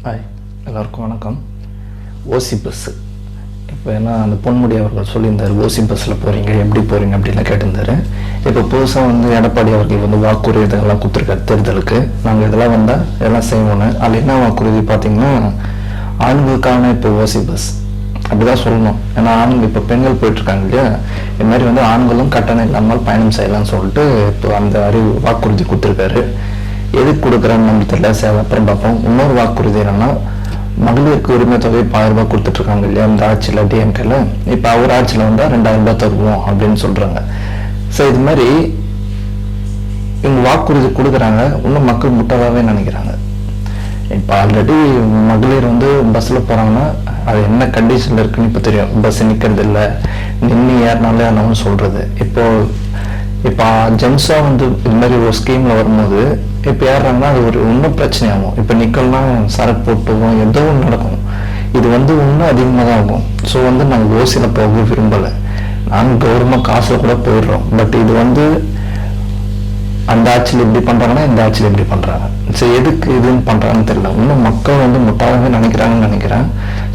Hi, எல்லாருக்கும் வணக்கம். ஓசி bus இப்போ ஏன்னா அந்த பொன்முடி அவர்கள் சொல்லியிருந்தார், ஓசி பஸ்ஸில் போகிறீங்க எப்படி போகிறீங்க அப்படின்லாம் கேட்டிருந்தாரு. இப்போ புதுசாக எடப்பாடி அவர்கள் வாக்குறுதி இதெல்லாம் கொடுத்துருக்காரு தேர்தலுக்கு. நாங்கள் இதெல்லாம் வந்தால் எல்லாம் செய்வோன்னு. அதில் என்ன வாக்குறுதி பார்த்தீங்கன்னா, ஆண்களுக்கான இப்போ ஓசி பஸ் அப்படிதான் சொல்லணும். ஏன்னா ஆண்கள் இப்போ பெண்கள் போயிட்டுருக்காங்க இல்லையா, இது மாதிரி ஆண்களும் கட்டணம் இல்லாமல் பயணம் செய்யலாம்னு சொல்லிட்டு இப்போ அந்த வாக்குறுதி கொடுத்துருக்காரு. எதுக்கு கொடுக்குறான்னு நமக்கு தெரியல, சேவை அப்புறம் பார்ப்போம். இன்னொரு வாக்குறுதி என்னன்னா, மகளிருக்கு உரிமை தொகை 1000 ரூபாய் கொடுத்துட்டு இருக்காங்க இல்லையா இந்த ஆட்சியில் டிஎம்கேல. இப்போ அவர் ஆட்சியில் வந்தால் 2000 ரூபாய் தருவோம் அப்படின்னு சொல்றாங்க. ஸோ இது மாதிரி இவங்க வாக்குறுதி கொடுக்குறாங்க, இன்னும் மக்கள் முட்டாளாவே நினைக்கிறாங்க. இப்போ ஆல்ரெடி மகளிர் பஸ்ஸில் போகிறாங்கன்னா அது என்ன கண்டிஷனில் இருக்குன்னு இப்போ தெரியும். பஸ் நிற்கிறது இல்லை, நின்று ஏறினாலே என்னன்னு சொல்கிறது. இப்போ ஜென்ஸாக இது மாதிரி ஒரு ஸ்கீமில் வரும்போது இப்போ ஏறுறாங்கன்னா அது ஒரு இன்னும் பிரச்சனையாகும். இப்போ நிற்கலாம், சரக்கு போட்டுவோம், ஏதோ ஒன்று நடக்கும். இது இன்னும் அதிகமாக தான் ஆகும். ஸோ நாங்கள் ஓசியில் போக விரும்பலை. நாங்கள் கவர்மெண்ட் காசில் கூட போயிடுறோம். பட் இது அந்த ஆட்சியில் இப்படி பண்ணுறாங்கன்னா இந்த ஆட்சியில் இப்படி பண்ணுறாங்க. ஸோ எதுக்கு இதுன்னு பண்ணுறாங்கன்னு தெரியல. இன்னும் மக்கள் முட்டாளாவே நினைக்கிறாங்கன்னு நினைக்கிறேன்.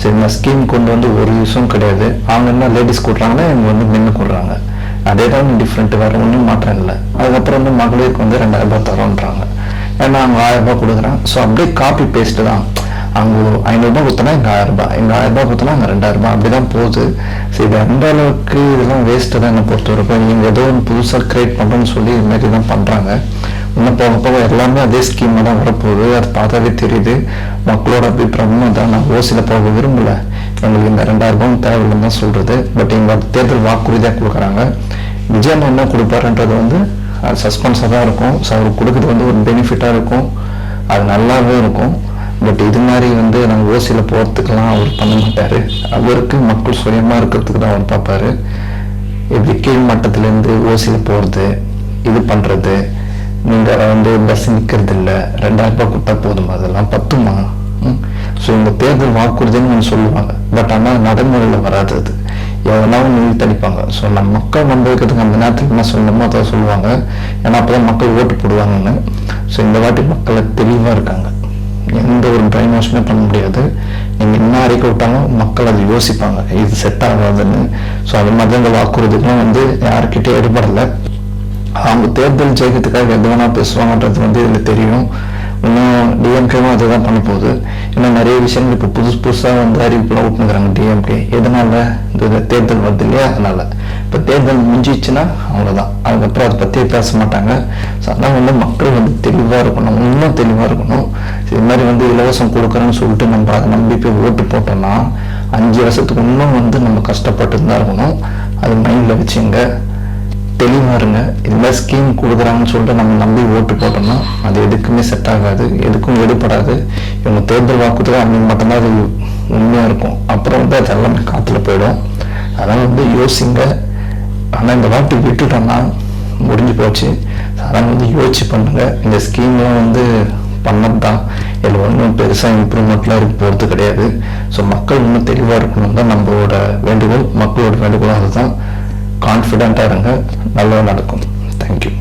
சரி, இந்த ஸ்கீம் கொண்டு ஒரு யூஸும் கிடையாது. அவங்க என்ன லேடிஸ் கூட்டுறாங்கன்னா இவங்க மென்னு கூடுறாங்க. அதே தான் டிஃப்ரெண்ட், வேற ஒன்றும் மாற்றம் இல்லை. அதுக்கப்புறம் மகளிருக்கு 2000 ரூபாய் தரோன்றாங்க. ஏன்னா அவங்க 1000 ரூபாய் கொடுக்குறாங்க. ஸோ அப்படியே காப்பி பேஸ்ட்டு தான். அவங்க 500 ரூபாய் கொடுத்தனா இங்கே 1000 ரூபாய், இங்கே 1000 ரூபாய் கொடுத்தனா அங்கே 2000 ரூபாய், அப்படிதான் போகுது. ஸோ இது எந்த அளவுக்கு இதெல்லாம் வேஸ்ட்டு தான் என்னை பொறுத்த வரைக்கும். நீங்கள் ஏதோ ஒன்று புதுசாக கிரியேட் பண்ணுறோன்னு சொல்லி இது மாதிரி தான் பண்ணுறாங்க. இன்னும் போக போக எல்லாமே அதே ஸ்கீமாக தான் வரப்போகுது. அது பார்த்தாவே தெரியுது. மக்களோட அபிப்பிராயமும் அதான். நான் ஓசியில் போக விரும்பலை, எங்களுக்கு இந்த 2000 ரூபாய் தேவையில்லைன்னு தான் சொல்கிறது. பட் இங்கே தேர்தல் வாக்குறுதியாக கொடுக்குறாங்க. விஜயன் என்ன கொடுப்பாருன்றது சஸ்பென்ஸாக தான் இருக்கும். ஸோ அவருக்கு கொடுக்குறது ஒரு பெனிஃபிட்டாக இருக்கும், அது நல்லாவே இருக்கும். பட் இது மாதிரி நாங்கள் ஓசியில் போகிறதுக்கெல்லாம் அவர் பண்ண மாட்டார். அவருக்கு மக்கள் சுயமாக இருக்கிறதுக்கு தான் அவர் பார்ப்பாரு. இப்படி கீழ் மட்டத்துலேருந்து ஓசியில் போகிறது, இது பண்ணுறது, நீங்கள் பஸ் நிற்கிறது இல்லை, 2000 ரூபாய் கொடுத்தா போதுமா, அதெல்லாம் பத்துமா? ஸோ இந்த தேர்தல் வாக்குறுதின்னு சொல்லுவாங்க. பட் ஆனால் நடைமுறையில் வராது. அது எவனாவும் நீங்க தடிப்பாங்க. ஸோ நம்ம மக்கள் நம்பிக்கிறதுக்கு அந்த நேரத்தில் என்ன சொல்லணுமோ அதை சொல்லுவாங்க. ஏன்னா அப்போதான் மக்கள் ஓட்டு போடுவாங்கன்னு. ஸோ இந்த வாட்டி மக்கள் தெளிவாக இருக்காங்க. எந்த ஒரு பிரைன் வாஷுமே பண்ண முடியாது. நீங்கள் என்ன அறிக்கை விட்டாலும் மக்கள் அதை யோசிப்பாங்க, இது செட் ஆகாதுன்னு. ஸோ அது மாதிரி இந்த வாக்குறுதிகளும் யாருக்கிட்டே எடுபடலை. அவங்க தேர்தல் ஜெயிக்கிறதுக்காக எது வேணா பேசுவாங்கன்றது இதில் தெரியும். இன்னும் டிஎம்கேவும் அதை தான் பண்ண போகுது. இன்னும் நிறைய விஷயங்கள் இப்போ புதுசாக அறிவிப்புலாம் விட்டுனுக்குறாங்க டிஎம்கே. எதனால இந்த தேர்தல் வருது இல்லையா, அதனால. இப்போ தேர்தல் முடிஞ்சிச்சுன்னா அவ்வளோதான், அதுக்கப்புறம் அதை பற்றியே பேச மாட்டாங்க. ஸோ அதான் மக்கள் தெளிவாக இருக்கணும், இன்னும் தெளிவாக இருக்கணும். இது மாதிரி இலவசம் கொடுக்குறேன்னு சொல்லிட்டு நம்ம அதை நம்பி போய் ஓட்டு போட்டோம்னா 5 வருஷத்துக்கு இன்னும் நம்ம கஷ்டப்பட்டு தான் இருக்கணும். அது மைண்டில் வச்சுங்க, தெளிவாக இருங்க. இது மாதிரி ஸ்கீம் கொடுக்குறாங்கன்னு சொல்லிட்டு நம்ம நம்பி ஓட்டு போட்டோம்னா அது எதுக்குமே செட் ஆகாது, எதுக்கும் எடுபடாது. இவங்க தேர்தல் வாக்குறுதி அன்னைக்கு மட்டும்தான் அது உண்மையாக இருக்கும். அப்புறம் அது எல்லாமே காற்றுல போயிடும். அதனால் யோசிங்க. ஆனால் இந்த வாட்டி விட்டுட்டோம்னா முடிஞ்சு போச்சு. அதனால் யோசிச்சு பண்ணுங்க. இந்த ஸ்கீம்லாம் பண்ணது தான், இதில் ஒன்றும் பெருசாக இம்ப்ரூவ்மெண்ட்லாம் இருக்க போகிறது கிடையாது. ஸோ மக்கள் இன்னும் தெளிவாக இருக்கணும் தான் நம்மளோட வேண்டுகோள். மக்களோட வேண்டுகோளும் அதுதான். கான்ஃபிடென்ட்டாக இருங்க, நல்லா நடக்கும். தேங்க்யூ.